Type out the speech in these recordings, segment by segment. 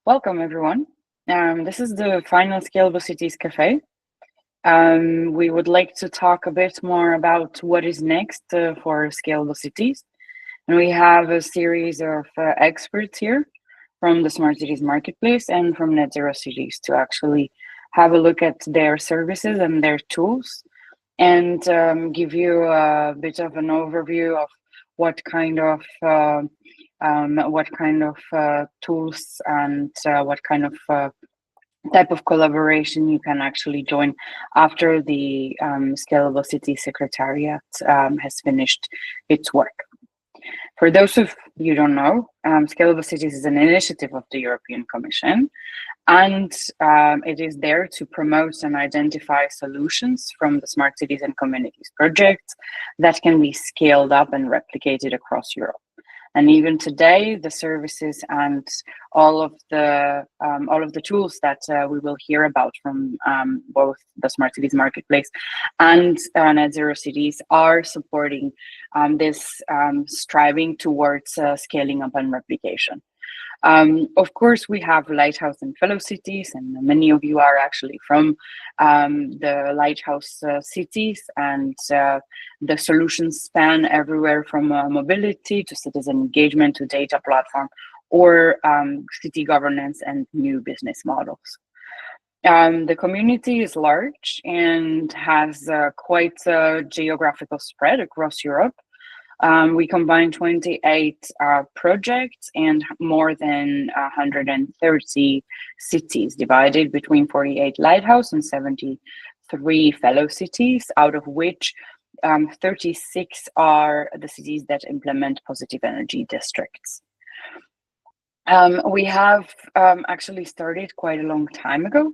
Welcome, everyone. This is the final Scalable Cities Café. We would like to talk a bit more about what is next for Scalable Cities. And we have a series of experts here from the Smart Cities Marketplace and from NetZeroCities to actually have a look at their services and their tools and give you a bit of an overview of what kind of tools and what kind of type of collaboration you can actually join after the Scalable City Secretariat has finished its work. For those of you who don't know, Scalable Cities is an initiative of the European Commission, and it is there to promote and identify solutions from the Smart Cities and Communities projects that can be scaled up and replicated across Europe. And even today, the services and all of the tools that we will hear about from both the Smart Cities Marketplace and NetZeroCities are supporting this striving towards scaling up and replication. Of course, we have Lighthouse and Fellow Cities, and many of you are actually from the Lighthouse cities, and the solutions span everywhere from mobility to citizen engagement to data platform or city governance and new business models. The community is large and has quite a geographical spread across Europe. We combine 28 projects and more than 130 cities divided between 48 lighthouse and 73 fellow cities, out of which 36 are the cities that implement positive energy districts. We have actually started quite a long time ago,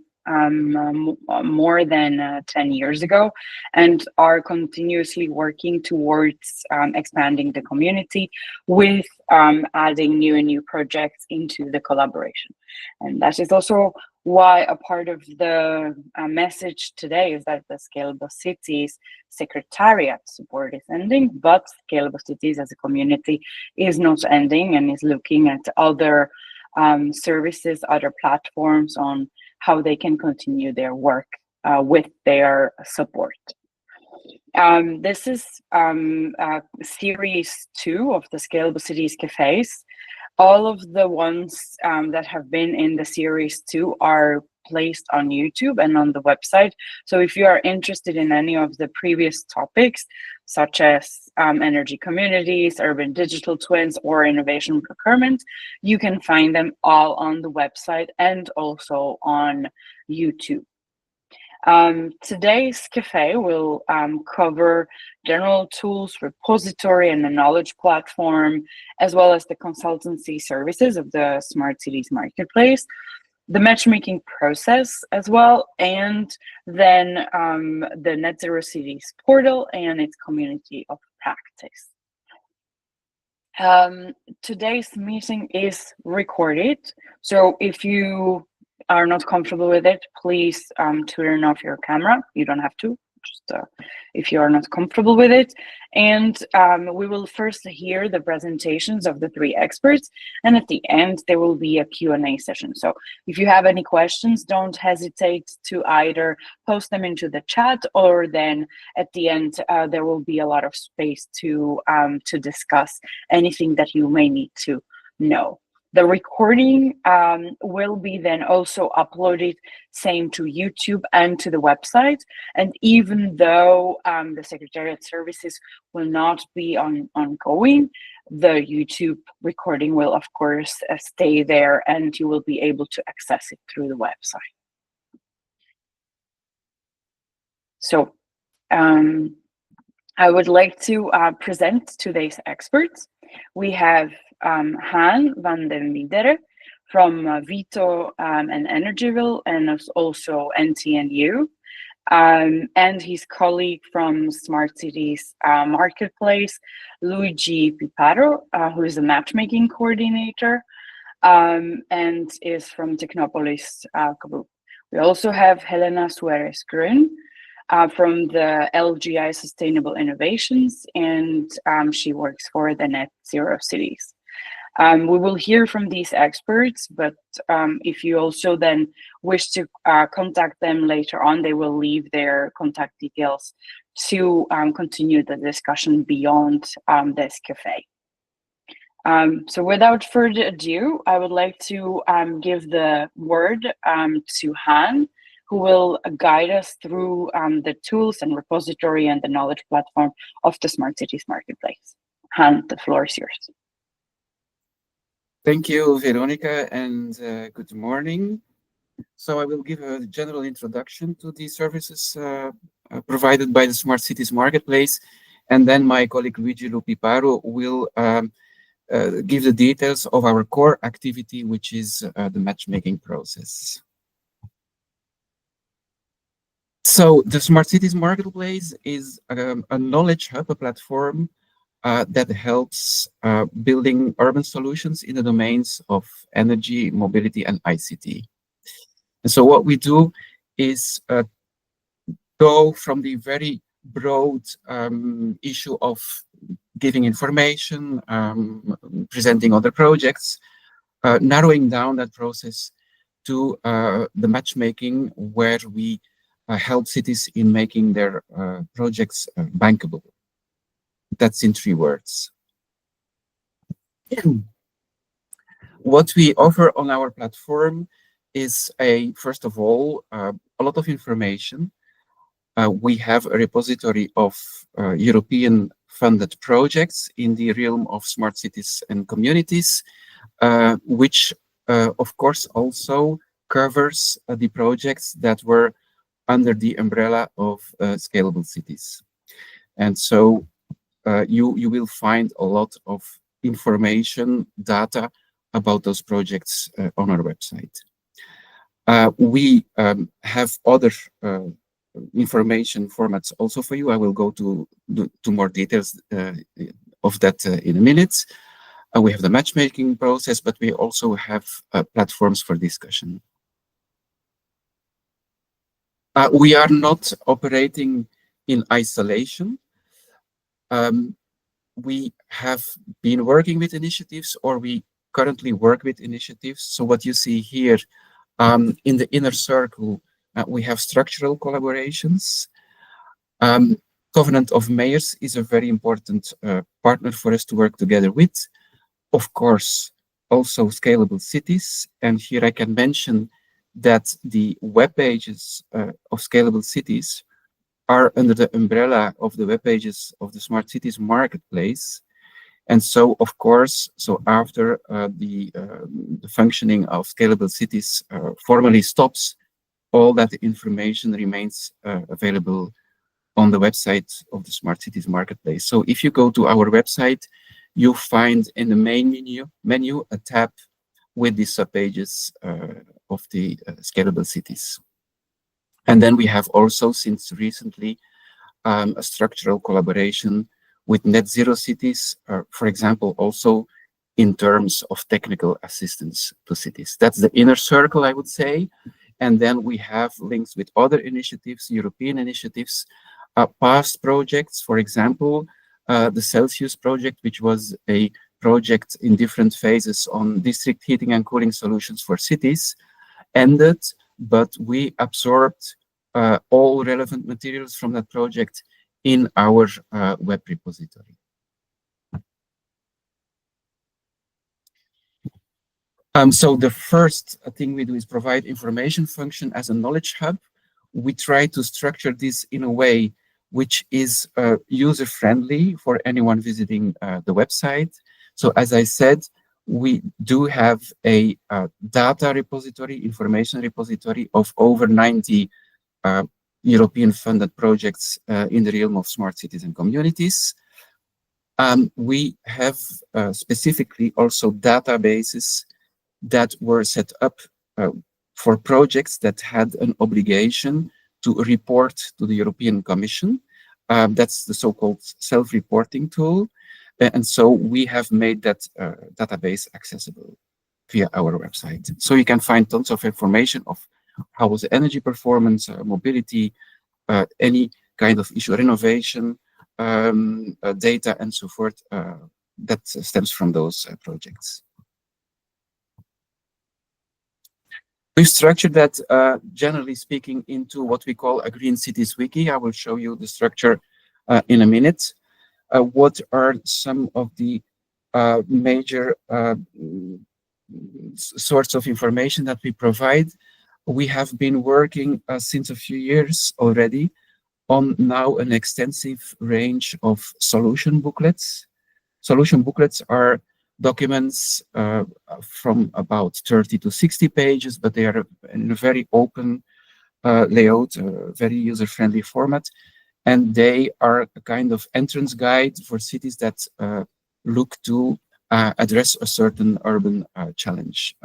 more than 10 years ago, and are continuously working towards expanding the community with adding new and new projects into the collaboration. And that is also why a part of the message today is that the Scalable Cities Secretariat support is ending, but Scalable Cities as a community is not ending and is looking at other services, other platforms on how they can continue their work with their support. This is series 2 of the Scalable Cities Cafes. All of the ones that have been in the series 2 are placed on YouTube and on the website. So if you are interested in any of the previous topics, such as energy communities, urban digital twins, or innovation procurement, you can find them all on the website and also on YouTube. Today's cafe will cover general tools, repository, and the knowledge platform, as well as the consultancy services of the Smart Cities Marketplace, the matchmaking process as well, and then the NetZeroCities portal and its community of practice. Today's meeting is recorded, so if you are not comfortable with it, please turn off your camera. You don't have to, just if you are not comfortable with it. And we will first hear the presentations of the 3 experts, and at the end there will be a Q&A session. So if you have any questions, don't hesitate to either post them into the chat, or then at the end there will be a lot of space to discuss anything that you may need to know. The recording will be then also uploaded same to YouTube and to the website. And even though the Secretariat services will not be ongoing, the YouTube recording will of course stay there, and you will be able to access it through the website. So I would like to present today's experts. We have Han Vandevyvere from VITO and EnergyVille, and also NTNU, and his colleague from Smart Cities Marketplace, Luigi Piparo, who is a matchmaking coordinator and is from Technopolis. We also have Helena Suarez Groen from the LGI Sustainable Innovations, and she works for the NetZeroCities. We will hear from these experts, but if you also then wish to contact them later on, they will leave their contact details to continue the discussion beyond this cafe. So without further ado, I would like to give the word to Han, who will guide us through the tools and repository and the knowledge platform of the Smart Cities Marketplace. Han, the floor is yours. Thank you, Veronica, and good morning. So I will give a general introduction to the services provided by the Smart Cities Marketplace, and then my colleague Luigi Lo Piparo will give the details of our core activity, which is the matchmaking process. So the Smart Cities Marketplace is a knowledge hub, a platform that helps building urban solutions in the domains of energy, mobility, and ICT. And so what we do is go from the very broad issue of giving information, presenting other projects, narrowing down that process to the matchmaking, where we help cities in making their projects bankable. That's in 3 words. What we offer on our platform is first of all, a lot of information. We have a repository of European funded projects in the realm of smart cities and communities, which of course also covers the projects that were under the umbrella of Scalable Cities. And so you will find a lot of information, data about those projects on our website. We have other information formats also for you. I will go to more details of that in a minute. We have the matchmaking process, but we also have platforms for discussion. We are not operating in isolation. We have been working with initiatives, or we currently work with initiatives. So what you see here in the inner circle, we have structural collaborations. Covenant of Mayors is a very important partner for us to work together with. Of course, also Scalable Cities. And here I can mention that the web pages of Scalable Cities are under the umbrella of the web pages of the Smart Cities Marketplace. And so, of course, so after the functioning of Scalable Cities formally stops, all that information remains available on the website of the Smart Cities Marketplace. So if you go to our website, you'll find in the main menu a tab with the subpages of the Scalable Cities. And then we have also, since recently, a structural collaboration with NetZeroCities, for example, also in terms of technical assistance to cities. That's the inner circle, I would say. And then we have links with other initiatives, European initiatives, past projects, for example, the Celsius project, which was a project in different phases on district heating and cooling solutions for cities, ended, but we absorbed all relevant materials from that project in our web repository. So the first thing we do is provide information function as a knowledge hub. We try to structure this in a way which is user-friendly for anyone visiting the website. So as I said, we do have a data repository, information repository of over 90 European funded projects in the realm of smart cities and communities. We have specifically also databases that were set up for projects that had an obligation to report to the European Commission. That's the so-called self-reporting tool. And so we have made that database accessible via our website. So you can find tons of information of how was the energy performance, mobility, any kind of issue, renovation, data, and so forth that stems from those projects. We've structured that, generally speaking, into what we call a Green Cities Wiki. I will show you the structure in a minute. What are some of the major sorts of information that we provide? We have been working since a few years already on now an extensive range of solution booklets. Solution booklets are documents from about 30 to 60 pages, but they are in a very open layout, very user-friendly format. And they are a kind of entrance guide for cities that look to address a certain urban challenge.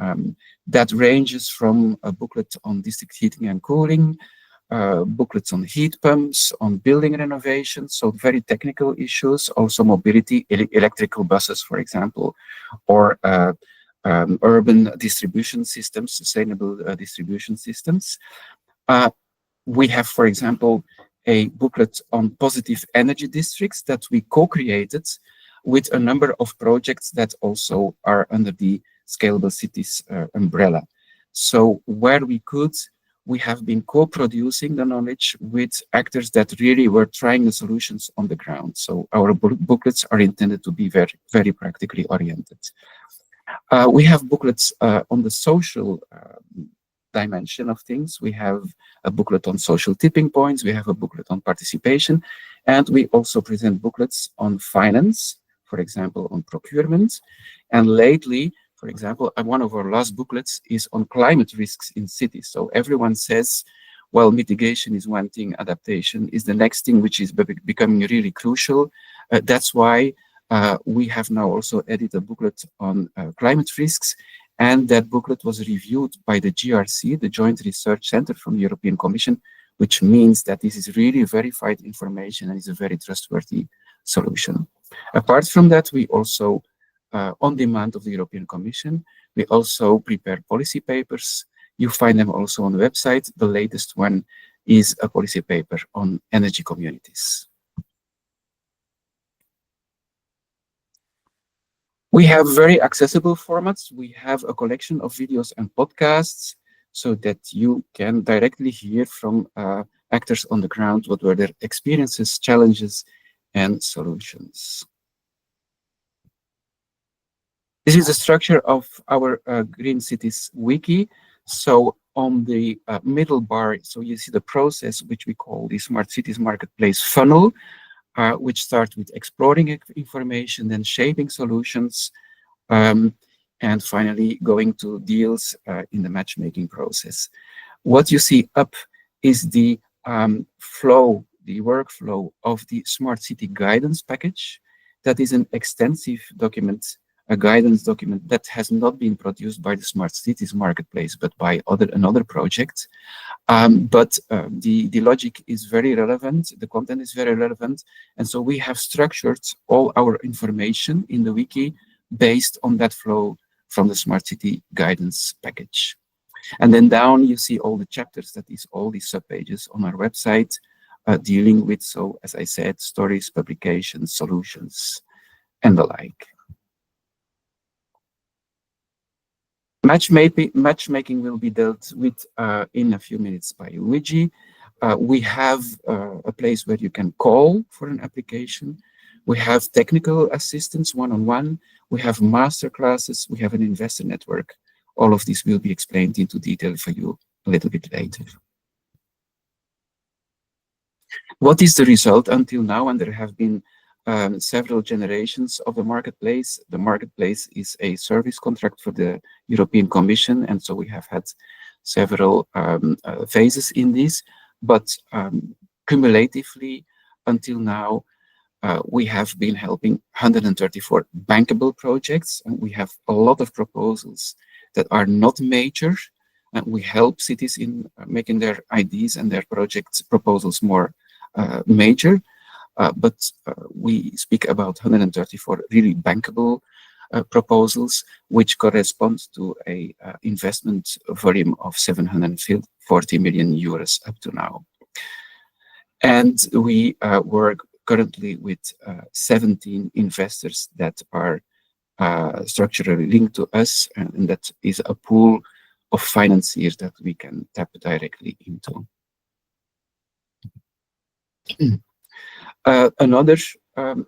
That ranges from a booklet on district heating and cooling, booklets on heat pumps, on building renovations, so very technical issues, also mobility, electrical buses, for example, or urban distribution systems, sustainable distribution systems. We have, for example, a booklet on positive energy districts that we co-created with a number of projects that also are under the Scalable Cities umbrella. So where we could, we have been co-producing the knowledge with actors that really were trying the solutions on the ground. So our booklets are intended to be very, very practically oriented. We have booklets on the social dimension of things. We have a booklet on social tipping points. We have a booklet on participation. And we also present booklets on finance, for example, on procurement. And lately, for example, one of our last booklets is on climate risks in cities. So everyone says, well, mitigation is one thing, adaptation is the next thing, which is becoming really crucial. That's why we have now also added a booklet on climate risks. And that booklet was reviewed by the GRC, the Joint Research Center from the European Commission, which means that this is really verified information and is a very trustworthy solution. Apart from that, we also, on demand of the European Commission, we also prepare policy papers. You find them also on the website. The latest one is a policy paper on energy communities. We have very accessible formats. We have a collection of videos and podcasts so that you can directly hear from actors on the ground what were their experiences, challenges, and solutions. This is the structure of our Green Cities Wiki. So on the middle bar, so you see the process, which we call the Smart Cities Marketplace funnel, which starts with exploring information, then shaping solutions, and finally going to deals in the matchmaking process. What you see up is the flow, the workflow of the Smart City Guidance Package. That is an extensive document, a guidance document that has not been produced by the Smart Cities Marketplace, but by another project. The logic is very relevant, the content is very relevant, and so we have structured all our information in the wiki based on that flow from the Smart City Guidance Package. And then down you see all the chapters, that is all the subpages on our website dealing with, so as I said, stories, publications, solutions, and the like. Matchmaking will be dealt with in a few minutes by Luigi. We have a place where you can call for an application. We have technical assistance one-on-one. We have master classes. We have an investor network. All of this will be explained into detail for you a little bit later. What is the result until now? And there have been several generations of the marketplace. The marketplace is a service contract for the European Commission, and so we have had several phases in this. But cumulatively, until now, we have been helping 134 bankable projects, and we have a lot of proposals that are not major, and we help cities in making their ideas and their project proposals more major. But we speak about 134 really bankable proposals, which corresponds to a investment volume of 740 million euros up to now. And we work currently with 17 investors that are structurally linked to us, and that is a pool of financiers that we can tap directly into. Another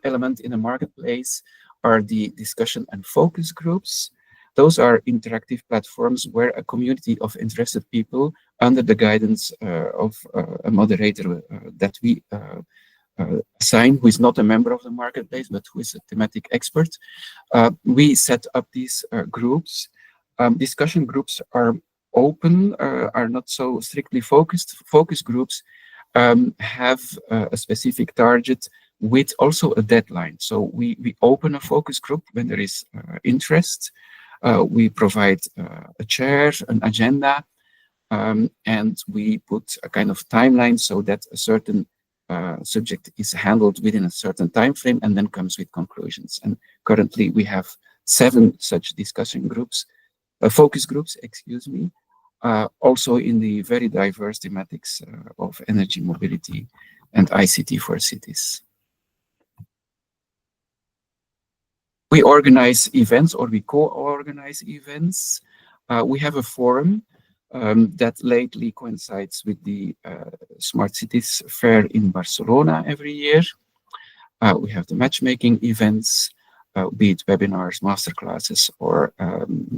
element in the marketplace are the discussion and focus groups. Those are interactive platforms where a community of interested people, under the guidance of a moderator that we assign, who is not a member of the marketplace, but who is a thematic expert, we set up these groups. Discussion groups are open, are not so strictly focused. Focus groups have a specific target with also a deadline. So we open a focus group when there is interest. We provide a chair, an agenda, and we put a kind of timeline so that a certain subject is handled within a certain time frame and then comes with conclusions. And currently we have 7 such discussion groups, focus groups, excuse me, also in the very diverse thematics of energy, mobility, and ICT for cities. We organize events, or we co-organize events. We have a forum that lately coincides with the Smart Cities Fair in Barcelona every year. We have the matchmaking events, be it webinars, masterclasses, or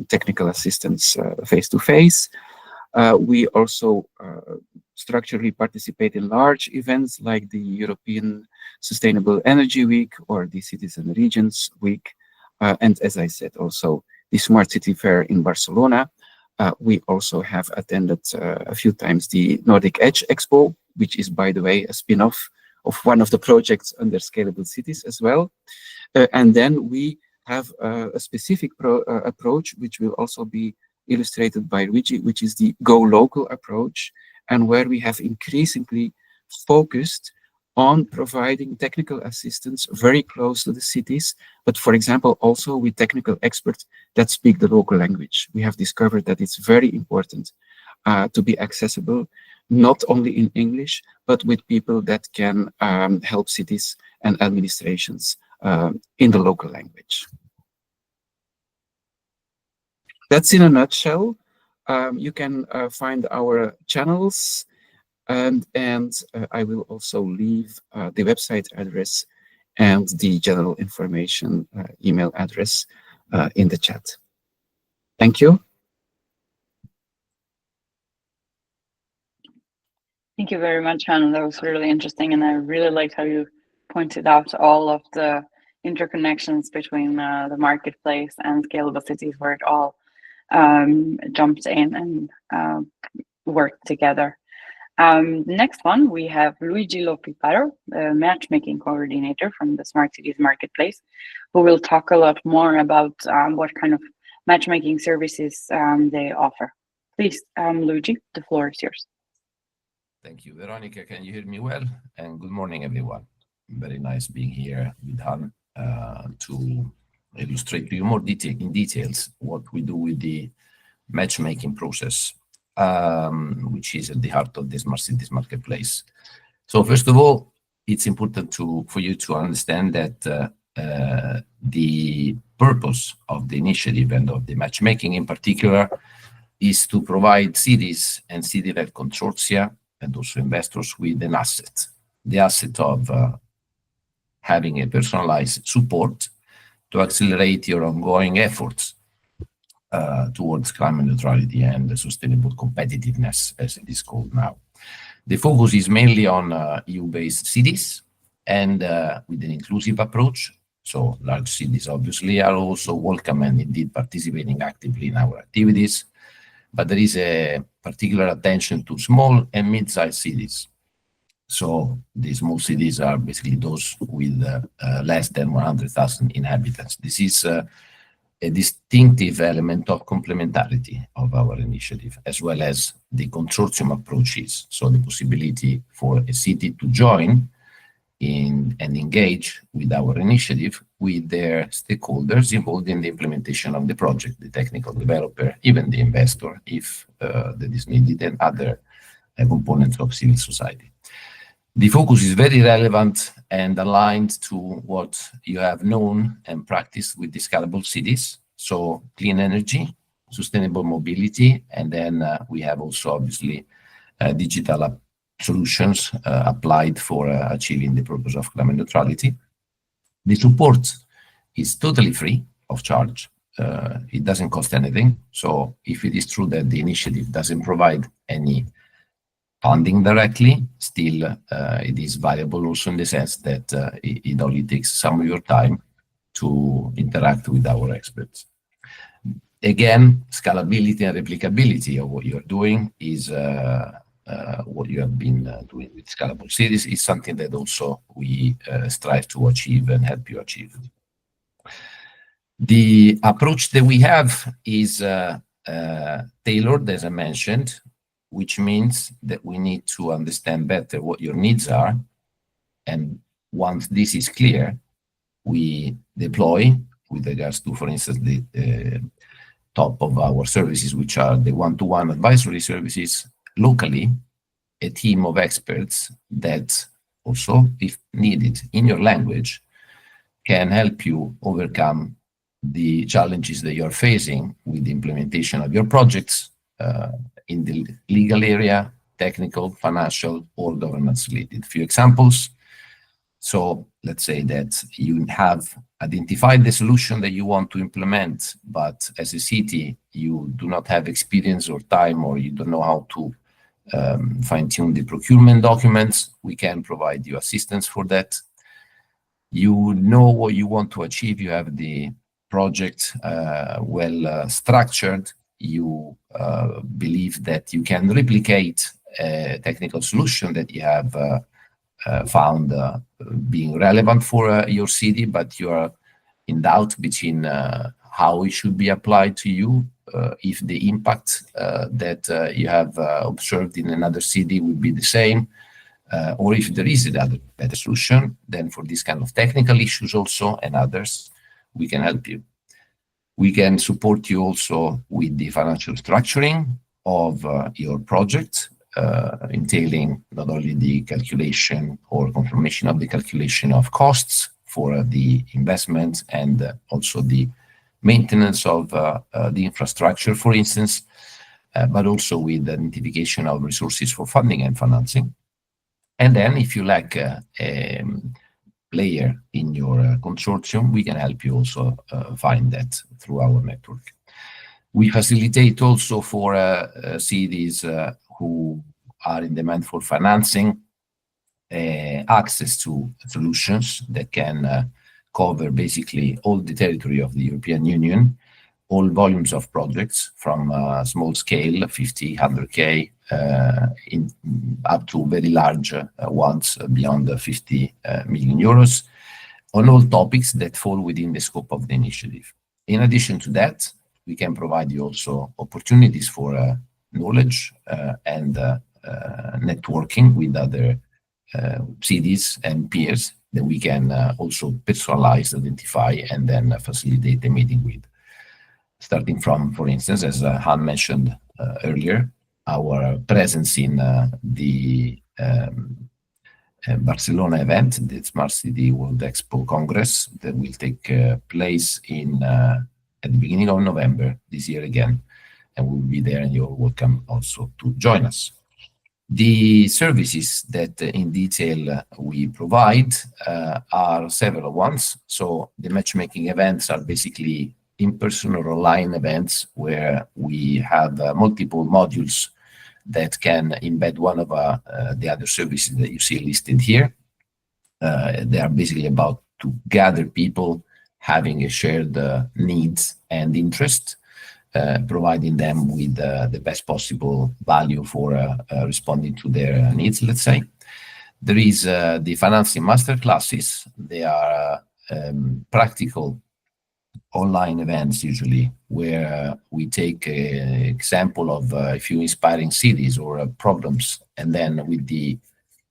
technical assistance face-to-face. We also structurally participate in large events like the European Sustainable Energy Week or the Cities and Regions Week. And as I said, also the Smart City Fair in Barcelona. We also have attended a few times the Nordic Edge Expo, which is, by the way, a spin-off of one of the projects under Scalable Cities as well. And then we have a specific approach, which will also be illustrated by Luigi, which is the Go Local approach, and where we have increasingly focused on providing technical assistance very close to the cities, but for example, also with technical experts that speak the local language. We have discovered that it's very important to be accessible, not only in English, but with people that can help cities and administrations in the local language. That's in a nutshell. You can find our channels, and I will also leave the website address and the general information email address in the chat. Thank you. Thank you very much, Han. That was really interesting, and I really liked how you pointed out all of the interconnections between the marketplace and Scalable Cities, where it all jumped in and worked together. Next one, we have Luigi Lo Piparo, the matchmaking coordinator from the Smart Cities Marketplace, who will talk a lot more about what kind of matchmaking services they offer. Please, Luigi, the floor is yours. Thank you, Veronica. Can you hear me well? And good morning, everyone. Very nice being here with Han to illustrate to you more details what we do with the matchmaking process, which is at the heart of the Smart Cities Marketplace. So first of all, it's important for you to understand that the purpose of the initiative and of the matchmaking in particular is to provide cities and city-led consortia and also investors with an asset, the asset of having a personalized support to accelerate your ongoing efforts towards climate neutrality and sustainable competitiveness, as it is called now. The focus is mainly on EU-based cities and with an inclusive approach. So large cities obviously are also welcome and indeed participating actively in our activities. But there is a particular attention to small and mid-sized cities. So the small cities are basically those with less than 100,000 inhabitants. This is a distinctive element of complementarity of our initiative, as well as the consortium approaches. So the possibility for a city to join in and engage with our initiative with their stakeholders involved in the implementation of the project, the technical developer, even the investor, if that is needed, and other components of civil society. The focus is very relevant and aligned to what you have known and practiced with the Scalable Cities. So clean energy, sustainable mobility, and then we have also obviously digital solutions applied for achieving the purpose of climate neutrality. The support is totally free of charge. It doesn't cost anything. So if it is true that the initiative doesn't provide any funding directly, still it is valuable also in the sense that it only takes some of your time to interact with our experts. Again, scalability and replicability of what you're doing is what you have been doing with Scalable Cities is something that also we strive to achieve and help you achieve. The approach that we have is tailored, as I mentioned, which means that we need to understand better what your needs are. And once this is clear, we deploy with regards to, for instance, the top of our services, which are the one-to-one advisory services, locally, a team of experts that also, if needed in your language, can help you overcome the challenges that you're facing with the implementation of your projects in the legal area, technical, financial, or governance-related. Few examples. So let's say that you have identified the solution that you want to implement, but as a city, you do not have experience or time, or you don't know how to fine-tune the procurement documents. We can provide you assistance for that. You know what you want to achieve. You have the project well structured. You believe that you can replicate a technical solution that you have found being relevant for your city, but you are in doubt between how it should be applied to you, if the impact that you have observed in another city would be the same, or if there is another better solution. Then for this kind of technical issues also and others, we can help you. We can support you also with the financial structuring of your project, entailing not only the calculation or confirmation of the calculation of costs for the investment and also the maintenance of the infrastructure, for instance, but also with the identification of resources for funding and financing. And then if you lack a player in your consortium, we can help you also find that through our network. We facilitate also for cities who are in demand for financing access to solutions that can cover basically all the territory of the European Union, all volumes of projects from small scale, 50, 100K, up to very large ones beyond 50 million euros, on all topics that fall within the scope of the initiative. In addition to that, we can provide you also opportunities for knowledge and networking with other cities and peers that we can also personalize, identify, and then facilitate the meeting with. Starting from, for instance, as Han mentioned earlier, our presence in the Barcelona event, the Smart City World Expo Congress, that will take place at the beginning of November this year again, and we'll be there, and you're welcome also to join us. The services that in detail we provide are several ones. So the matchmaking events are basically in-person or online events where we have multiple modules that can embed one of the other services that you see listed here. They are basically about to gather people having a shared needs and interest, providing them with the best possible value for responding to their needs, let's say. There is the financing masterclasses. They are practical online events usually, where we take an example of a few inspiring cities or problems, and then with the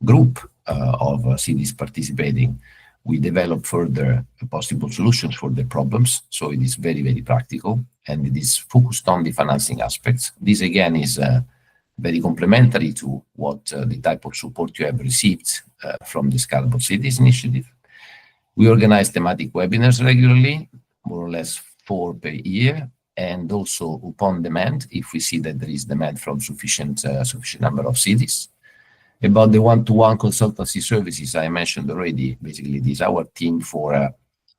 group of cities participating, we develop further possible solutions for the problems. So it is very, very practical, and it is focused on the financing aspects. This again is very complementary to what the type of support you have received from the Scalable Cities initiative. We organize thematic webinars regularly, more or less 4 per year, and also upon demand, if we see that there is demand from sufficient number of cities. About the one-to-one consultancy services I mentioned already, basically this is our team for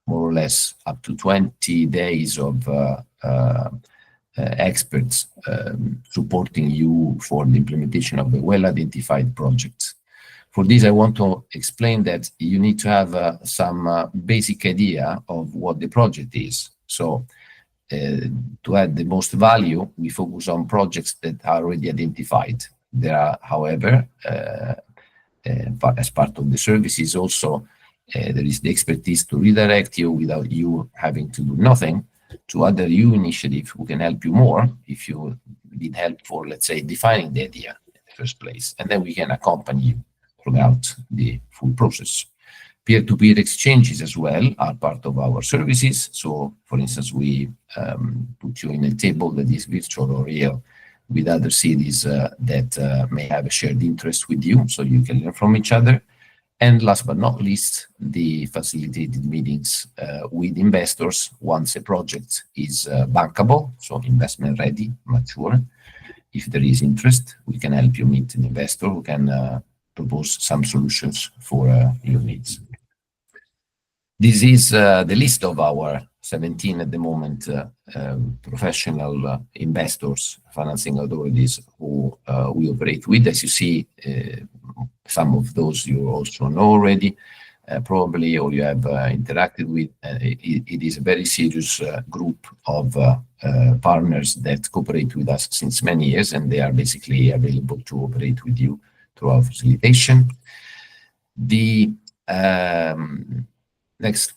more or less up to 20 days of experts supporting you for the implementation of a well-identified project. For this, I want to explain that you need to have some basic idea of what the project is. So to add the most value, we focus on projects that are already identified. There are, however, as part of the services also, there is the expertise to redirect you without you having to do nothing to other EU initiatives who can help you more if you need help for, let's say, defining the idea in the first place. And then we can accompany you throughout the full process. Peer-to-peer exchanges as well are part of our services. So, for instance, we put you in a table that is virtual or real with other cities that may have a shared interest with you, so you can learn from each other. And last but not least, the facilitated meetings with investors once a project is bankable, so investment ready, mature. If there is interest, we can help you meet an investor who can propose some solutions for your needs. This is the list of our 17 at the moment professional investors, financing authorities who we operate with. As you see, some of those you also know already, probably, or you have interacted with. It is a very serious group of partners that cooperate with us since many years, and they are basically available to operate with you through our facilitation. The next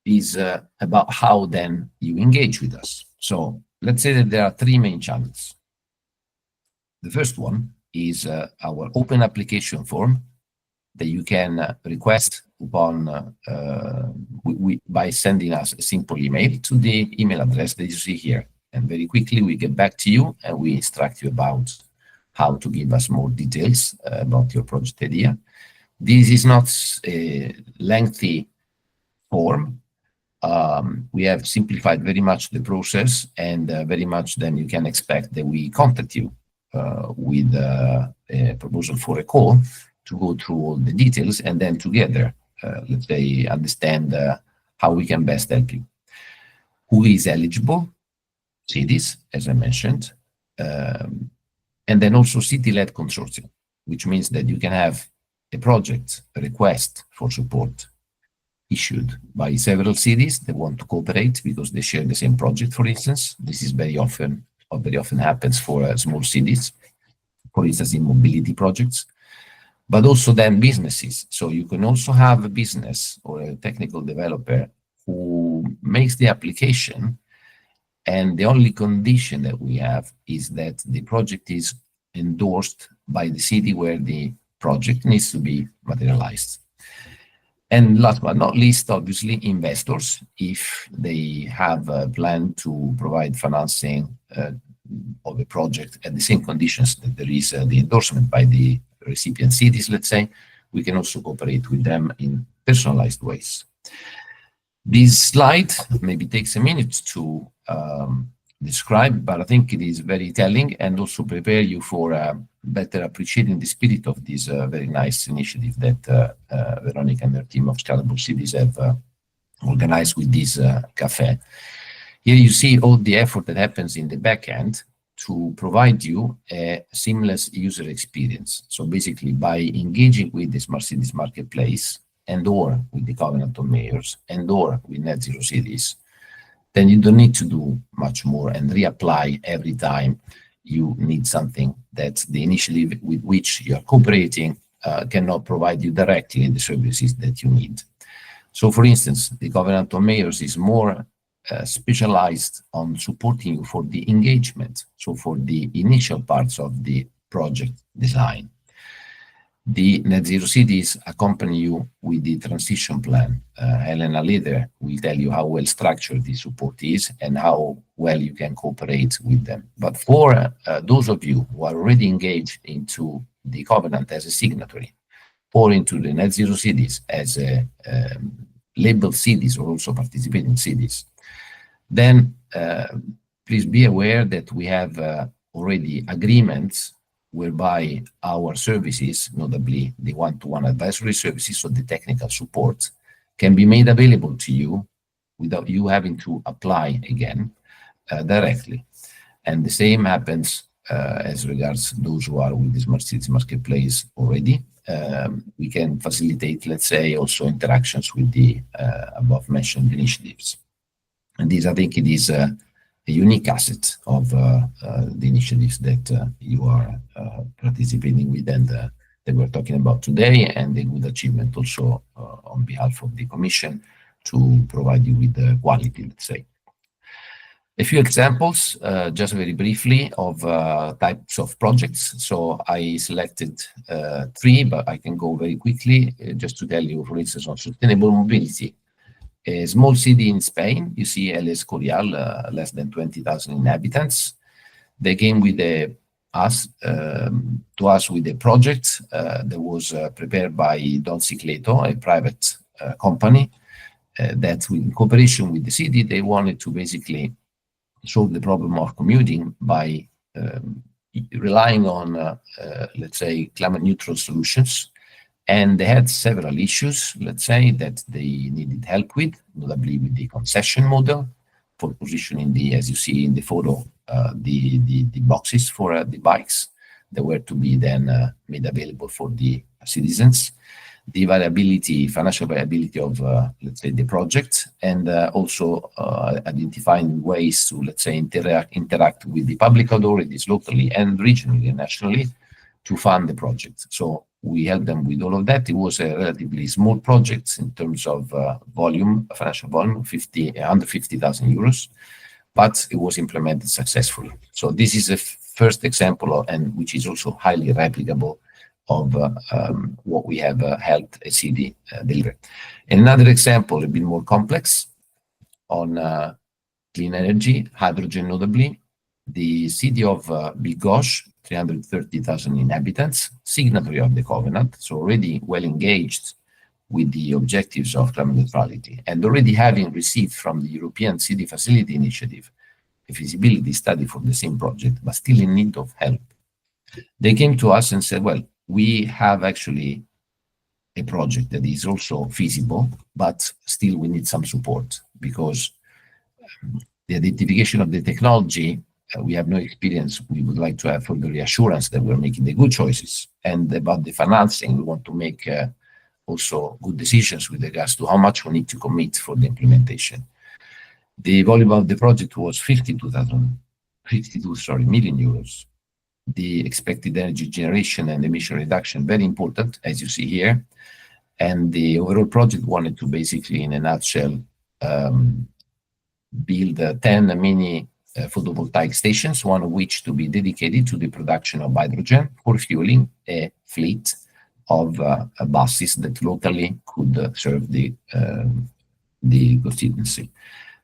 is about how then you engage with us. So let's say that there are 3 main channels. The first one is our open application form that you can request upon by sending us a simple email to the email address that you see here. And very quickly we get back to you and we instruct you about how to give us more details about your project idea. This is not a lengthy form. We have simplified very much the process, and very much then you can expect that we contact you with a proposal for a call to go through all the details, and then together, let's say, understand how we can best help you. Who is eligible? Cities, as I mentioned, and then also city-led consortium, which means that you can have a project, a request for support issued by several cities that want to cooperate because they share the same project, for instance. This is very often happens for small cities, for instance, in mobility projects, but also then businesses. So you can also have a business or a technical developer who makes the application, and the only condition that we have is that the project is endorsed by the city where the project needs to be materialized. And last but not least, obviously, investors, if they have a plan to provide financing of a project at the same conditions that there is the endorsement by the recipient cities, let's say, we can also cooperate with them in personalized ways. This slide maybe takes a minute to describe, but I think it is very telling and also prepare you for better appreciating the spirit of this very nice initiative that Veronica and her team of Scalable Cities have organized with this cafe. Here you see all the effort that happens in the back end to provide you a seamless user experience. So basically, by engaging with the Smart Cities Marketplace and or with the Covenant of Mayors and or with NetZeroCities, then you don't need to do much more and reapply every time you need something that the initiative with which you are cooperating cannot provide you directly the services that you need. So for instance, the Covenant of Mayors is more specialized on supporting you for the engagement, so for the initial parts of the project design. The NetZeroCities accompany you with the transition plan. Helena later will tell you how well structured the support is and how well you can cooperate with them. But for those of you who are already engaged into the covenant as a signatory, or into the NetZeroCities as a labeled cities or also participating cities, then please be aware that we have already agreements whereby our services, notably the one-to-one advisory services or the technical support, can be made available to you without you having to apply again directly. And the same happens as regards those who are with the Smart Cities Marketplace already. We can facilitate, let's say, also interactions with the above mentioned initiatives. And this, I think, it is a unique asset of the initiatives that you are participating with and that we're talking about today, and a good achievement also on behalf of the Commission to provide you with the quality, let's say. A few examples, just very briefly, of types of projects. So I selected 3, but I can go very quickly just to tell you, for instance, on sustainable mobility. A small city in Spain, you see El Escorial, less than 20,000 inhabitants. They came with to us with a project that was prepared by Don Cicleto, a private company, that in cooperation with the city, they wanted to basically solve the problem of commuting by relying on, let's say, climate neutral solutions. And they had several issues, let's say, that they needed help with, notably with the concession model for positioning the, as you see in the photo, the boxes for the bikes that were to be then made available for the citizens. The viability, financial viability of, let's say, the project, and also identifying ways to, let's say, interact with the public authorities locally and regionally and nationally to fund the project. So we helped them with all of that. It was a relatively small project in terms of volume, financial volume, under 50,000 euros, but it was implemented successfully. So this is a first example, and which is also highly replicable of what we have helped a city deliver. And another example, a bit more complex, on clean energy, hydrogen notably, the city of Bigos, 330,000 inhabitants, signatory of the covenant, so already well engaged with the objectives of climate neutrality, and already having received from the European City Facility Initiative a feasibility study for the same project, but still in need of help. They came to us and said, well, we have actually a project that is also feasible, but still we need some support because the identification of the technology, we have no experience. We would like to have further reassurance that we're making the good choices. And about the financing, we want to make also good decisions with regards to how much we need to commit for the implementation. The volume of the project was 52 million euros. The expected energy generation and emission reduction, very important, as you see here. And the overall project wanted to basically, in a nutshell, build 10 mini photovoltaic stations, one of which to be dedicated to the production of hydrogen for fueling a fleet of buses that locally could serve the constituency.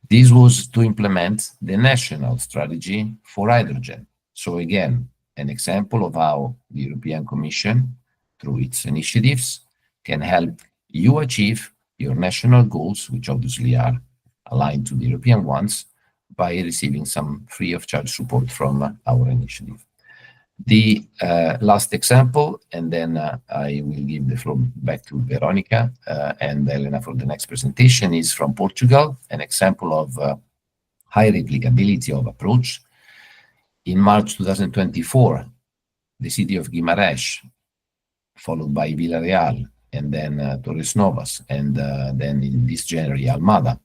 This was to implement the national strategy for hydrogen. So again, an example of how the European Commission, through its initiatives, can help you achieve your national goals, which obviously are aligned to the European ones, by receiving some free of charge support from our initiative. The last example, and then I will give the floor back to Veronica and Helena for the next presentation, is from Portugal, an example of high replicability of approach. In March 2024, the city of Guimarães, followed by Villarreal, and then Torres Novas, and then in this January, Almada,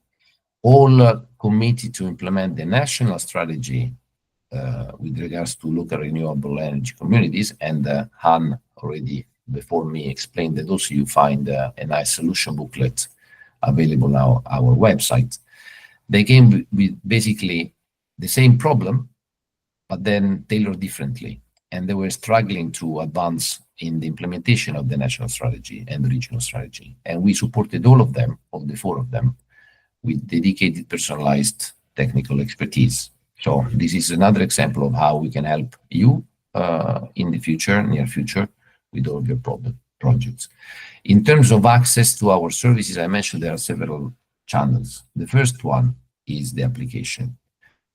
all committed to implement the national strategy with regards to local renewable energy communities. And Han already before me explained that also you find a nice solution booklet available now on our website. They came with basically the same problem, but then tailored differently. and they were struggling to advance in the implementation of the national strategy and the regional strategy. And we supported all of them, all the 4 of them, with dedicated, personalized technical expertise. So this is another example of how we can help you in the future, near future, with all of your projects. In terms of access to our services, I mentioned there are several channels. The first one is the application.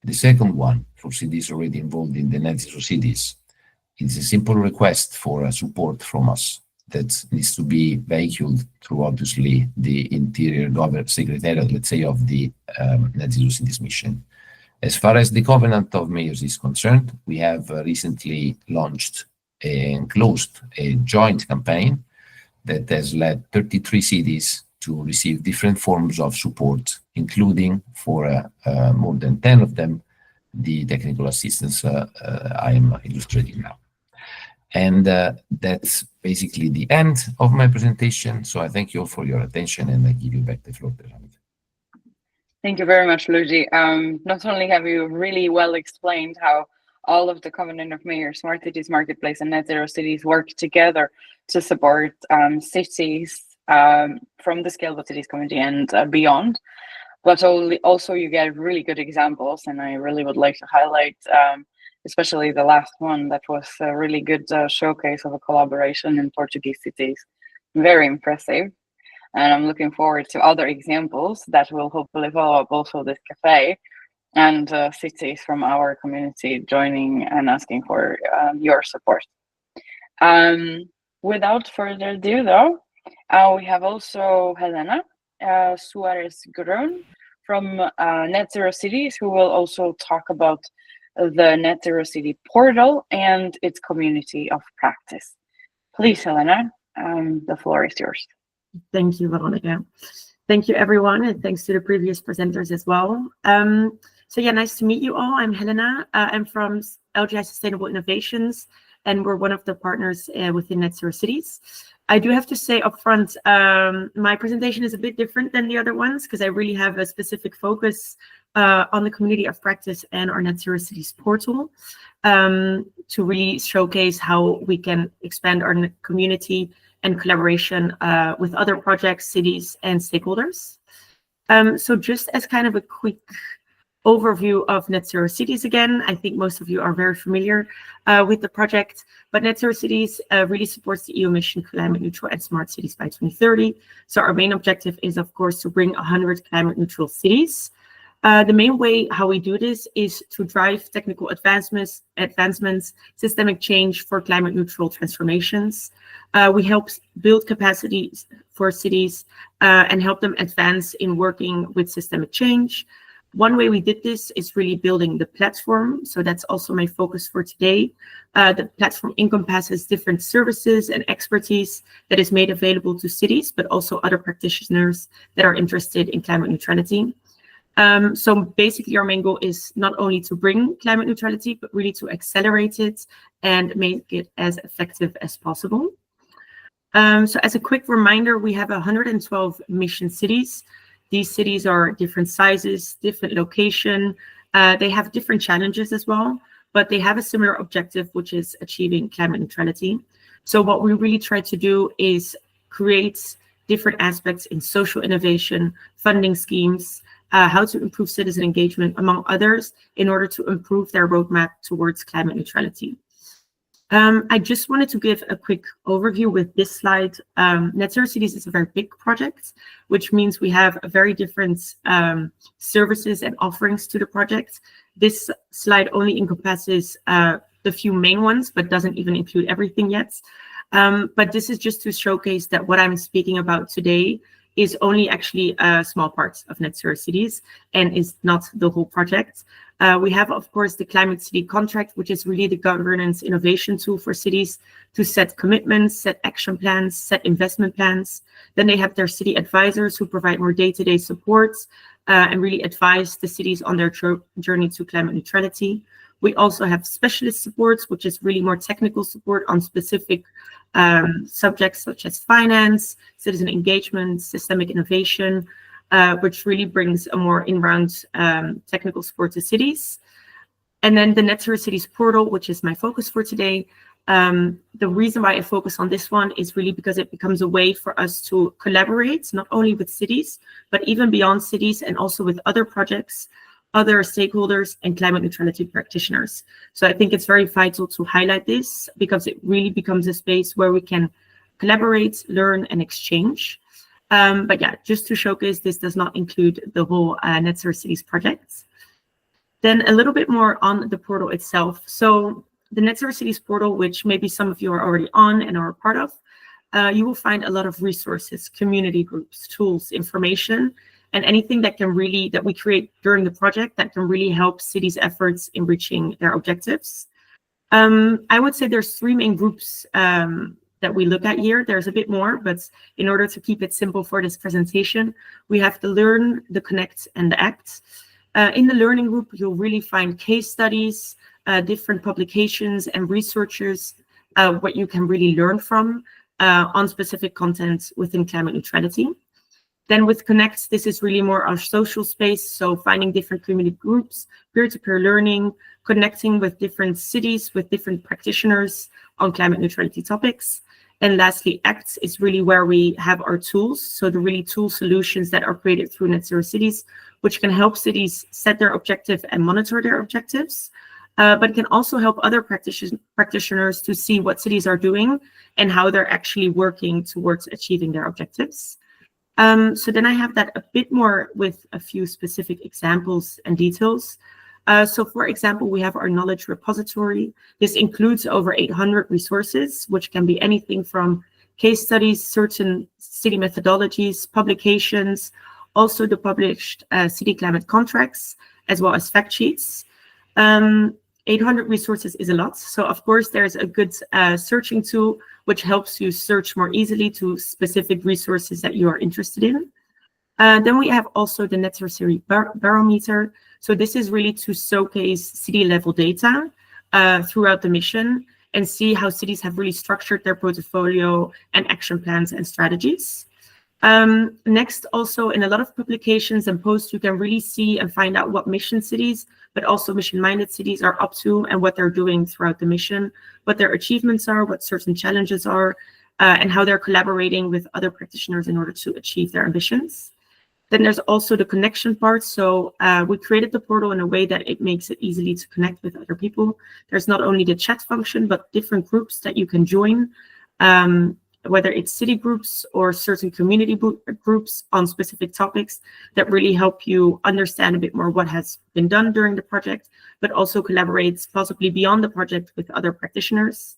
The second one, for cities already involved in the NetZeroCities, is a simple request for support from us that needs to be vehicled through, obviously, the interior government secretariat, let's say, of the NetZeroCities mission. As far as the Covenant of Mayors is concerned, we have recently launched and closed a joint campaign that has led 33 cities to receive different forms of support, including for more than 10 of them, the technical assistance I am illustrating now. And that's basically the end of my presentation. So I thank you all for your attention, and I give you back the floor, Veronica. Thank you very much, Luigi. Not only have you really well explained how all of the Covenant of Mayors, Smart Cities Marketplace, and NetZeroCities work together to support cities from the Scalable Cities Committee and beyond, but also you get really good examples, and I really would like to highlight especially the last one that was a really good showcase of a collaboration in Portuguese cities. Very impressive. And I'm looking forward to other examples that will hopefully follow up also this cafe, and cities from our community joining and asking for your support. Without further ado, though, we have also Helena Suarez Groen from NetZeroCities, who will also talk about the NetZeroCity portal and its community of practice. Please, Helena, the floor is yours. Thank you, Veronica. Thank you, everyone, and thanks to the previous presenters as well. So yeah, nice to meet you all. I'm Helena. I'm from LGI Sustainable Innovations, and we're one of the partners within NetZeroCities. I do have to say upfront, my presentation is a bit different than the other ones because I really have a specific focus on the community of practice and our NetZeroCities portal to really showcase how we can expand our community and collaboration with other projects, cities, and stakeholders. So just as kind of a quick overview of NetZeroCities again, I think most of you are very familiar with the project, but NetZeroCities really supports the EU mission climate neutral and smart cities by 2030. So our main objective is, of course, to bring 100 climate neutral cities. The main way how we do this is to drive technical advancements, systemic change for climate neutral transformations. We help build capacities for cities and help them advance in working with systemic change. One way we did this is really building the platform. So that's also my focus for today. The platform encompasses different services and expertise that is made available to cities, but also other practitioners that are interested in climate neutrality. So basically our main goal is not only to bring climate neutrality, but really to accelerate it and make it as effective as possible. So as a quick reminder, we have 112 mission cities. These cities are different sizes, different location. They have different challenges as well, but they have a similar objective, which is achieving climate neutrality. So what we really try to do is create different aspects in social innovation, funding schemes, how to improve citizen engagement, among others, in order to improve their roadmap towards climate neutrality. I just wanted to give a quick overview with this slide. NetZeroCities is a very big project, which means we have a very different services and offerings to the project. This slide only encompasses the few main ones, but doesn't even include everything yet. But this is just to showcase that what I'm speaking about today is only actually a small part of NetZeroCities and is not the whole project. We have, of course, the Climate City Contract, which is really the governance innovation tool for cities to set commitments, set action plans, set investment plans. Then they have their city advisors who provide more day-to-day support and really advise the cities on their journey to climate neutrality. We also have specialist supports, which is really more technical support on specific subjects such as finance, citizen engagement, systemic innovation, which really brings a more in-round technical support to cities. And then the NetZeroCities portal, which is my focus for today. The reason why I focus on this one is really because it becomes a way for us to collaborate, not only with cities, but even beyond cities and also with other projects, other stakeholders, and climate neutrality practitioners. So I think it's very vital to highlight this because it really becomes a space where we can collaborate, learn, and exchange. But yeah, just to showcase, this does not include the whole NetZeroCities project. Then a little bit more on the portal itself. So the NetZeroCities portal, which maybe some of you are already on and are a part of, you will find a lot of resources, community groups, tools, information, and anything that can really, that we create during the project that can really help cities' efforts in reaching their objectives. I would say there's three main groups that we look at here. There's a bit more, but in order to keep it simple for this presentation, we have the Learn, the Connect, and the Act. In the learning group, you'll really find case studies, different publications and researchers, what you can really learn from on specific content within climate neutrality. Then with Connect, this is really more our social space. So finding different community groups, peer-to-peer learning, connecting with different cities, with different practitioners on climate neutrality topics. And lastly, Act is really where we have our tools. So the really tool solutions that are created through NetZeroCities, which can help cities set their objective and monitor their objectives. But it can also help other practitioners to see what cities are doing and how they're actually working towards achieving their objectives. So then I have that a bit more with a few specific examples and details. So for example, we have our knowledge repository. This includes over 800 resources, which can be anything from case studies, certain city methodologies, publications, also the published city climate contracts, as well as fact sheets. 800 resources is a lot. So of course, there's a good searching tool, which helps you search more easily to specific resources that you are interested in. Then we have also the NetZeroCities barometer. So this is really to showcase city level data throughout the mission and see how cities have really structured their portfolio and action plans and strategies. Next, also in a lot of publications and posts, you can really see and find out what mission cities, but also mission-minded cities are up to and what they're doing throughout the mission, what their achievements are, what certain challenges are, and how they're collaborating with other practitioners in order to achieve their ambitions. Then there's also the connection part. So we created the portal in a way that it makes it easily to connect with other people. There's not only the chat function, but different groups that you can join, whether it's city groups or certain community groups on specific topics that really help you understand a bit more what has been done during the project, but also collaborates possibly beyond the project with other practitioners.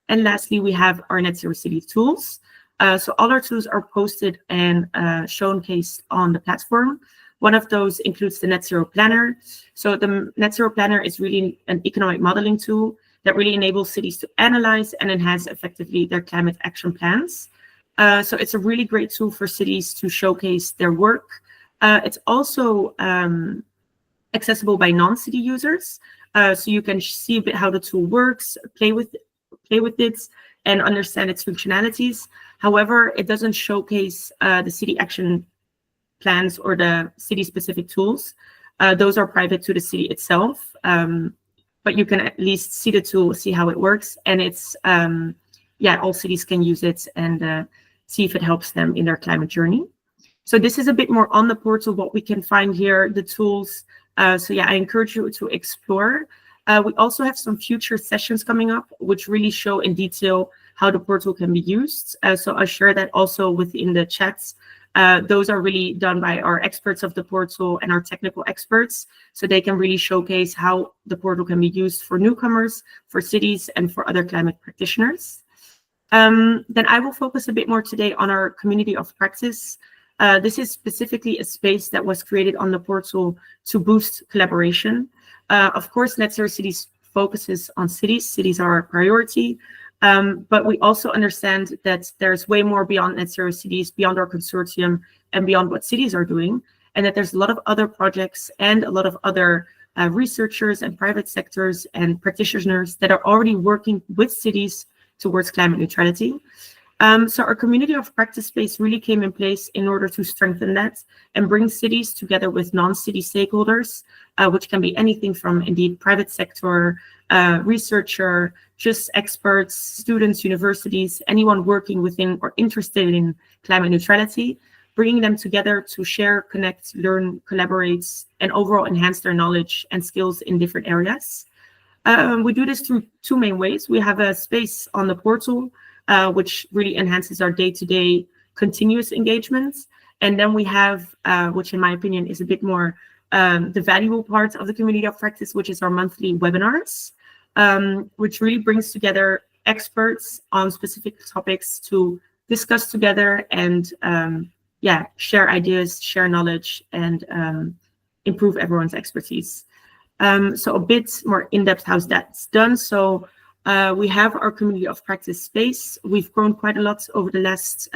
And lastly, we have our NetZeroCities tools. So all our tools are posted and showcased on the platform. One of those includes the NetZero Planner. So the NetZero Planner is really an economic modeling tool that really enables cities to analyze and enhance effectively their climate action plans. So it's a really great tool for cities to showcase their work. It's also accessible by non-city users. So you can see a bit how the tool works, play with it, and understand its functionalities. However, it doesn't showcase the city action plans or the city-specific tools. Those are private to the city itself. But you can at least see the tool, see how it works. And it's, all cities can use it and see if it helps them in their climate journey. So this is a bit more on the portal, what we can find here, the tools. I encourage you to explore. We also have some future sessions coming up, which really show in detail how the portal can be used. So I'll share that also within the chats. Those are really done by our experts of the portal and our technical experts, so they can really showcase how the portal can be used for newcomers, for cities, and for other climate practitioners. Then I will focus a bit more today on our community of practice. This is specifically a space that was created on the portal to boost collaboration. Of course, NetZeroCities focuses on cities. Cities are our priority. But we also understand that there's way more beyond NetZeroCities, beyond our consortium, and beyond what cities are doing, and that there's a lot of other projects and a lot of other researchers and private sectors and practitioners that are already working with cities towards climate neutrality. So our community of practice space really came in place in order to strengthen that and bring cities together with non-city stakeholders, which can be anything from indeed private sector, researcher, just experts, students, universities, anyone working within or interested in climate neutrality, bringing them together to share, connect, learn, collaborate, and overall enhance their knowledge and skills in different areas. We do this through two main ways. We have a space on the portal, which really enhances our day-to-day continuous engagements. And then we have, which in my opinion is a bit more the valuable part of the community of practice, which is our monthly webinars, which really brings together experts on specific topics to discuss together and share ideas, share knowledge, and improve everyone's expertise. So a bit more in-depth how that's done. So we have our community of practice space. We've grown quite a lot over the last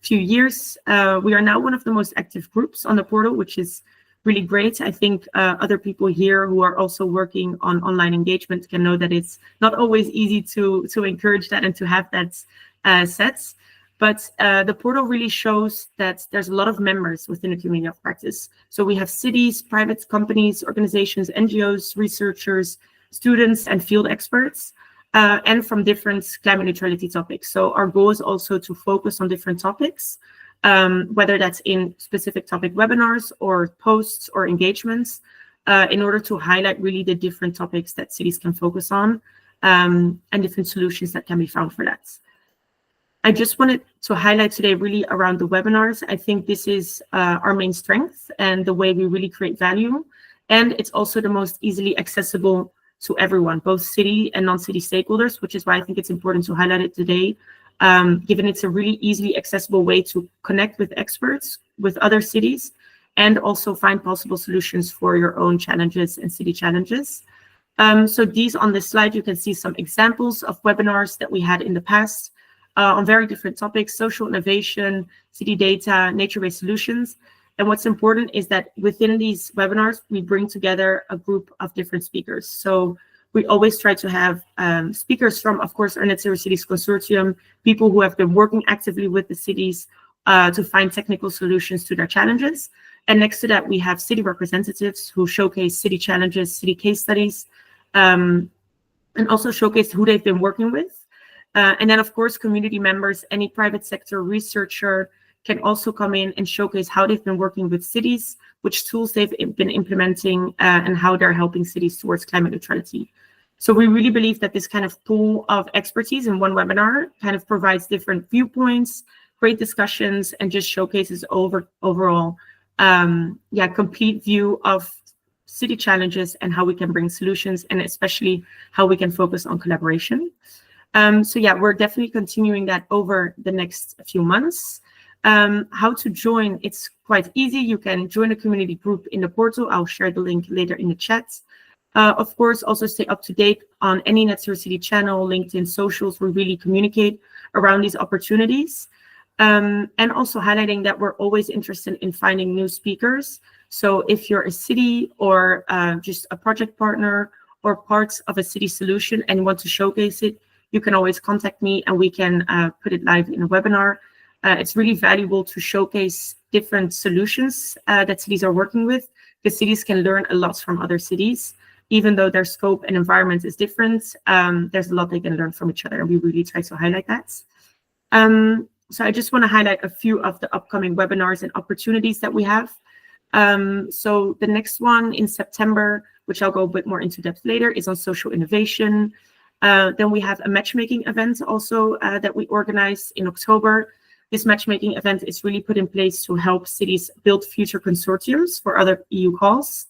few years. We are now one of the most active groups on the portal, which is really great. I think other people here who are also working on online engagement can know that it's not always easy to encourage that and to have that set. But the portal really shows that there's a lot of members within the community of practice. So we have cities, private companies, organizations, NGOs, researchers, students, and field experts, and from different climate neutrality topics. So our goal is also to focus on different topics, whether that's in specific topic webinars or posts or engagements, in order to highlight really the different topics that cities can focus on, and different solutions that can be found for that. I just wanted to highlight today really around the webinars. I think this is our main strength and the way we really create value. And it's also the most easily accessible to everyone, both city and non-city stakeholders, which is why I think it's important to highlight it today, given it's a really easily accessible way to connect with experts, with other cities, and also find possible solutions for your own challenges and city challenges. So these on this slide, you can see some examples of webinars that we had in the past, on very different topics: social innovation, city data, nature-based solutions. And what's important is that within these webinars, we bring together a group of different speakers. So we always try to have speakers from, of course, our NetZeroCities consortium, people who have been working actively with the cities to find technical solutions to their challenges. And next to that, we have city representatives who showcase city challenges, city case studies, and also showcase who they've been working with. And then, of course, community members, any private sector researcher can also come in and showcase how they've been working with cities, which tools they've been implementing, and how they're helping cities towards climate neutrality. So we really believe that this kind of pool of expertise in one webinar kind of provides different viewpoints, great discussions, and just showcases overall complete view of city challenges and how we can bring solutions, and especially how we can focus on collaboration. So yeah, we're definitely continuing that over the next few months. How to join, it's quite easy. You can join a community group in the portal. I'll share the link later in the chat. Of course, also stay up to date on any NetZeroCity channel, LinkedIn, socials. We really communicate around these opportunities. And also highlighting that we're always interested in finding new speakers. So if you're a city or just a project partner or parts of a city solution and want to showcase it, you can always contact me and we can put it live in a webinar. It's really valuable to showcase different solutions that cities are working with, because cities can learn a lot from other cities. Even though their scope and environment is different, there's a lot they can learn from each other, and we really try to highlight that. So I just want to highlight a few of the upcoming webinars and opportunities that we have. So the next one in September, which I'll go a bit more into depth later, is on social innovation. Then we have a matchmaking event also that we organize in October. This matchmaking event is really put in place to help cities build future consortiums for other EU calls.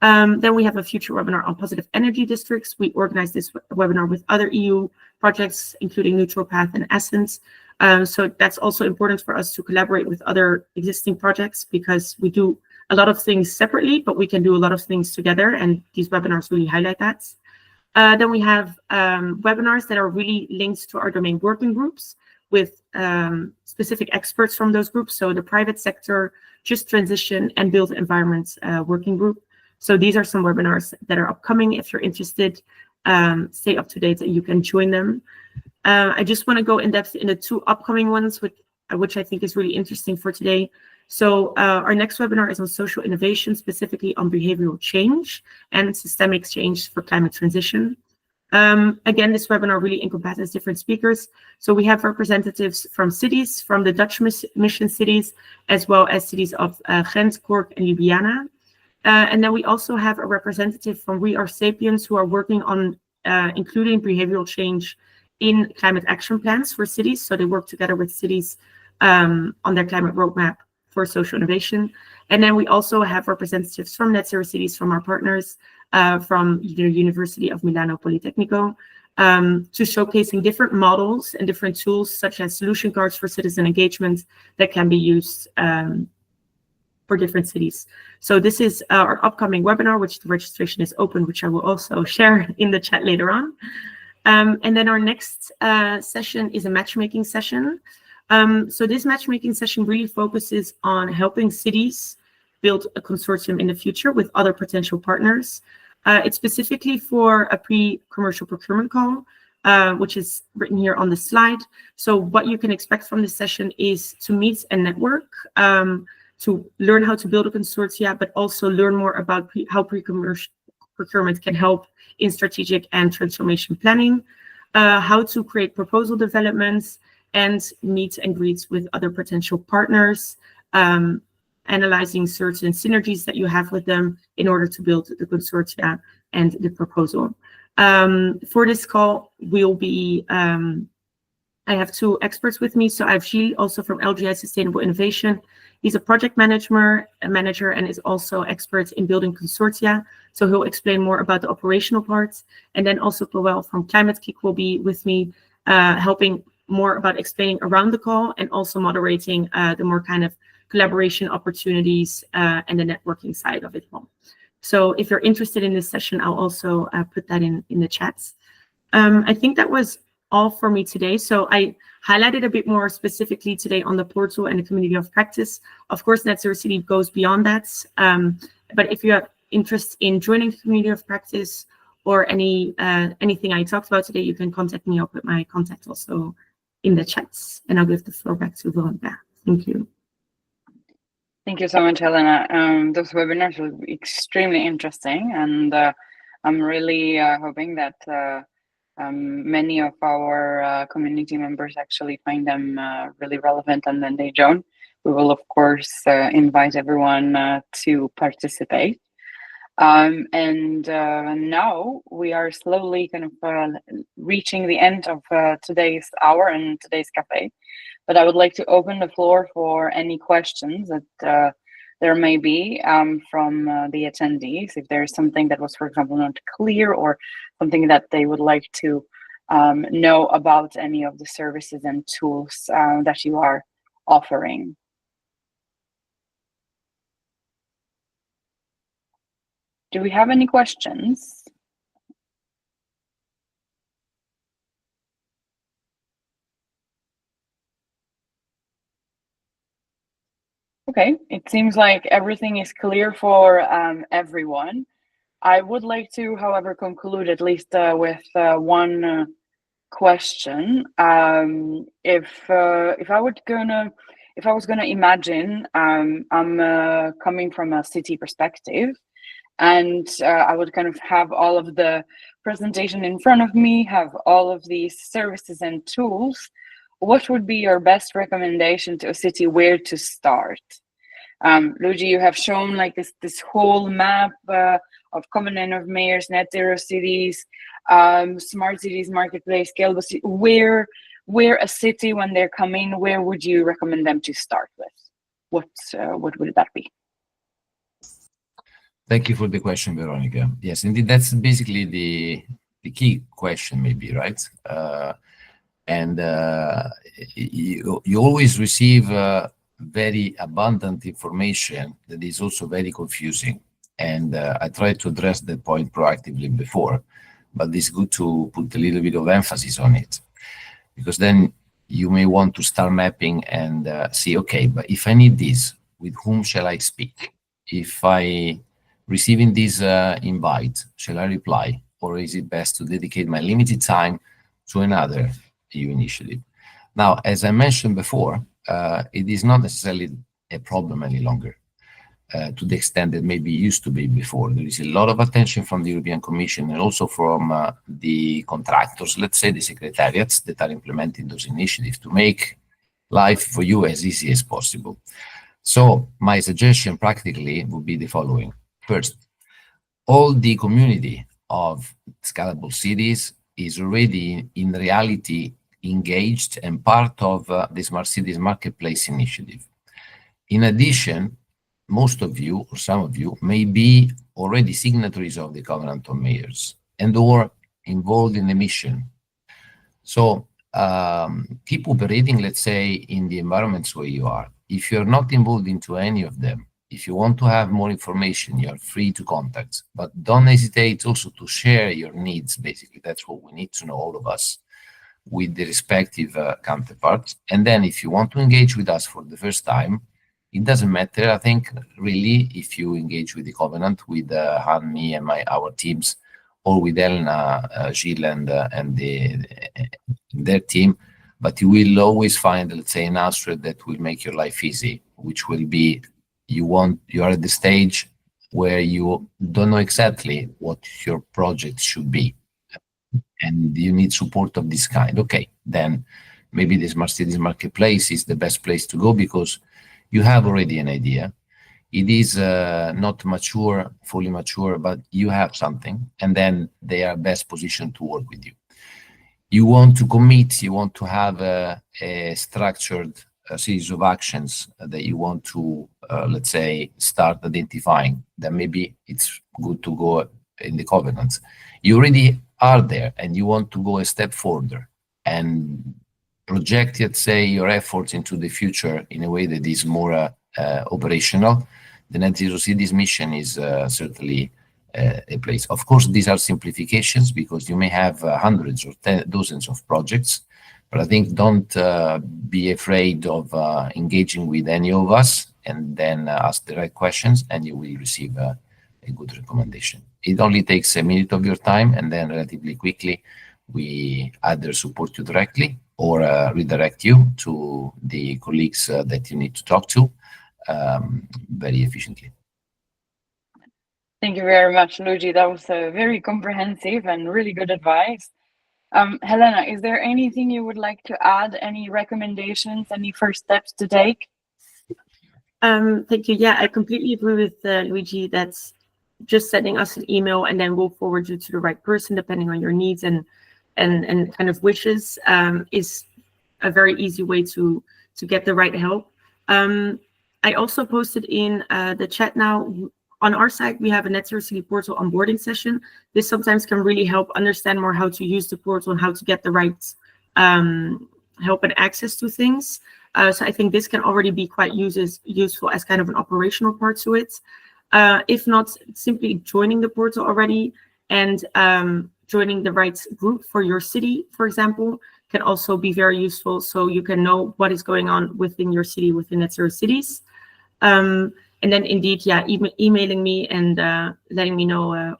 Then we have a future webinar on positive energy districts. We organize this webinar with other EU projects, including Neutral Path and Essence. So that's also important for us to collaborate with other existing projects, because we do a lot of things separately, but we can do a lot of things together, and these webinars really highlight that. Then we have webinars that are really linked to our domain working groups with specific experts from those groups. So the private sector, just transition, and built environments working group. So these are some webinars that are upcoming. If you're interested, stay up to date and you can join them. I just want to go in depth in the 2 upcoming ones, which I think is really interesting for today. So our next webinar is on social innovation, specifically on behavioral change and systemic change for climate transition. Again, this webinar really encompasses different speakers. So we have representatives from cities, from the Dutch mission cities, as well as cities of Ghent, Cork, and Ljubljana. And then we also have a representative from We Are Sapiens who are working on including behavioral change in climate action plans for cities. So they work together with cities on their climate roadmap for social innovation. And then we also have representatives from NetZeroCities, from our partners, from the University of Milano Politecnico, to showcasing different models and different tools, such as solution cards for citizen engagement that can be used for different cities. So this is our upcoming webinar, which the registration is open, which I will also share in the chat later on. And then our next session is a matchmaking session. So this matchmaking session really focuses on helping cities build a consortium in the future with other potential partners. It's specifically for a pre-commercial procurement call, which is written here on the slide. So what you can expect from this session is to meet and network, to learn how to build a consortia, but also learn more about how pre-commercial procurement can help in strategic and transformation planning, how to create proposal developments, and meet and greet with other potential partners, analyzing certain synergies that you have with them in order to build the consortia and the proposal. For this call, I have 2 experts with me. So I have Gilles, also from LGI Sustainable Innovation. He's a project manager and is also expert in building consortia. So he'll explain more about the operational parts. And then also Powell from Climate Kick will be with me, helping more about explaining around the call and also moderating the more kind of collaboration opportunities and the networking side of it all. So if you're interested in this session, I'll also put that in the chats. I think that was all for me today. So I highlighted a bit more specifically today on the portal and the community of practice. Of course, NetZeroCities goes beyond that. But if you have interest in joining the community of practice or anything I talked about today, you can contact me. I'll put my contact also in the chats, and I'll give the floor back to Veronica. Thank you. Thank you so much, Helena. Those webinars will be extremely interesting, and I'm really hoping that many of our community members actually find them really relevant, and then they join. We will, of course, invite everyone to participate. And now we are slowly kind of reaching the end of today's hour and today's cafe. But I would like to open the floor for any questions that there may be from the attendees. If there's something that was, for example, not clear, or something that they would like to know about any of the services and tools that you are offering. Do we have any questions? Okay, it seems like everything is clear for everyone. I would like to, however, conclude at least with one question. If I was gonna imagine, I'm coming from a city perspective, and I would kind of have all of the presentation in front of me, have all of these services and tools. What would be your best recommendation to a city where to start? Luigi, you have shown like this whole map of common end of mayors, NetZeroCities, smart cities, marketplace, scalable cities. Where a city, when they're coming, where would you recommend them to start with? What would that be? Thank you for the question, Veronica. Yes, indeed, that's basically the key question, maybe, right? You always receive very abundant information that is also very confusing. And I tried to address that point proactively before, but it's good to put a little bit of emphasis on it, because then you may want to start mapping and see, okay, but if I need this, with whom shall I speak? If I receiving this invite, shall I reply? Or is it best to dedicate my limited time to another EU initiative. Now, as I mentioned before, it is not necessarily a problem any longer. To the extent that maybe it used to be before. There is a lot of attention from the European Commission and also from the contractors, let's say the secretariats that are implementing those initiatives to make life for you as easy as possible. So my suggestion practically would be the following. First, all the community of scalable cities is already in reality engaged and part of the Smart Cities Marketplace initiative. In addition, most of you or some of you may be already signatories of the Covenant of Mayors and or involved in the mission. So keep operating, let's say, in the environments where you are. If you're not involved into any of them, if you want to have more information, you're free to contact, but don't hesitate also to share your needs. Basically, that's what we need to know, all of us, with the respective counterparts. And then if you want to engage with us for the first time, it doesn't matter. I think really, if you engage with the Covenant, with Han, me, and our teams, or with Helena, Gilles, and their team, but you will always find, let's say, an answer that will make your life easy, which will be you are at the stage where you don't know exactly what your project should be, and you need support of this kind. Okay, then maybe the Smart Cities Marketplace is the best place to go because you have already an idea. It is not mature, fully mature, but you have something, and then they are best positioned to work with you. You want to commit, you want to have a structured series of actions that you want to, let's say, start identifying, then maybe it's good to go in the Covenants. You already are there and you want to go a step further and project, let's say, your efforts into the future in a way that is more operational. The NetZeroCities mission is certainly a place. Of course, these are simplifications because you may have hundreds or dozens of projects, but I think don't be afraid of engaging with any of us and then ask the right questions and you will receive a good recommendation. It only takes a minute of your time and then relatively quickly we either support you directly or redirect you to the colleagues that you need to talk to very efficiently. Thank you very much, Luigi. That was very comprehensive and really good advice. Helena, is there anything you would like to add? Any recommendations, any first steps to take? Thank you. Yeah, I completely agree with Luigi. That's just sending us an email and then we'll forward you to the right person depending on your needs and kind of wishes is a very easy way to get the right help. I also posted in the chat now, on our side, we have a NetZeroCity portal onboarding session. This sometimes can really help understand more how to use the portal and how to get the right help and access to things. So I think this can already be quite useful as kind of an operational part to it. If not, simply joining the portal already and joining the right group for your city, for example, can also be very useful so you can know what is going on within your city, within NetZeroCities. And then indeed, yeah, emailing me and letting me know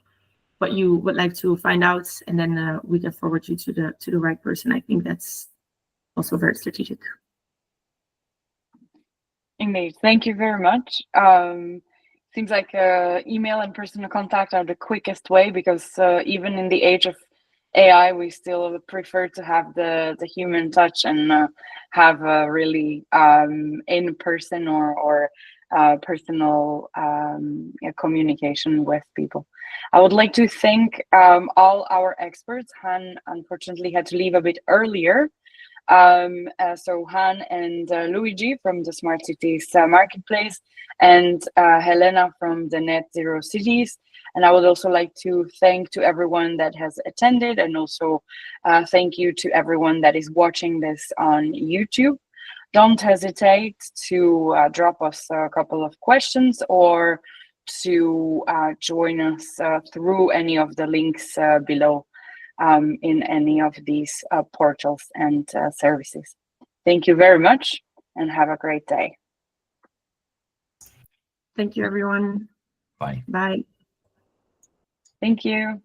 what you would like to find out, and then we can forward you to the right person. I think that's also very strategic. Indeed, thank you very much. Seems like email and personal contact are the quickest way because even in the age of AI, we still prefer to have the human touch and have really in person or personal communication with people. I would like to thank all our experts. Han unfortunately had to leave a bit earlier. So Han and Luigi from the Smart Cities Marketplace and Helena from the NetZeroCities. And I would also like to thank to everyone that has attended and also thank you to everyone that is watching this on YouTube. Don't hesitate to drop us a couple of questions or to join us through any of the links below in any of these portals and services. Thank you very much and have a great day. Thank you, everyone. Bye. Bye. Thank you.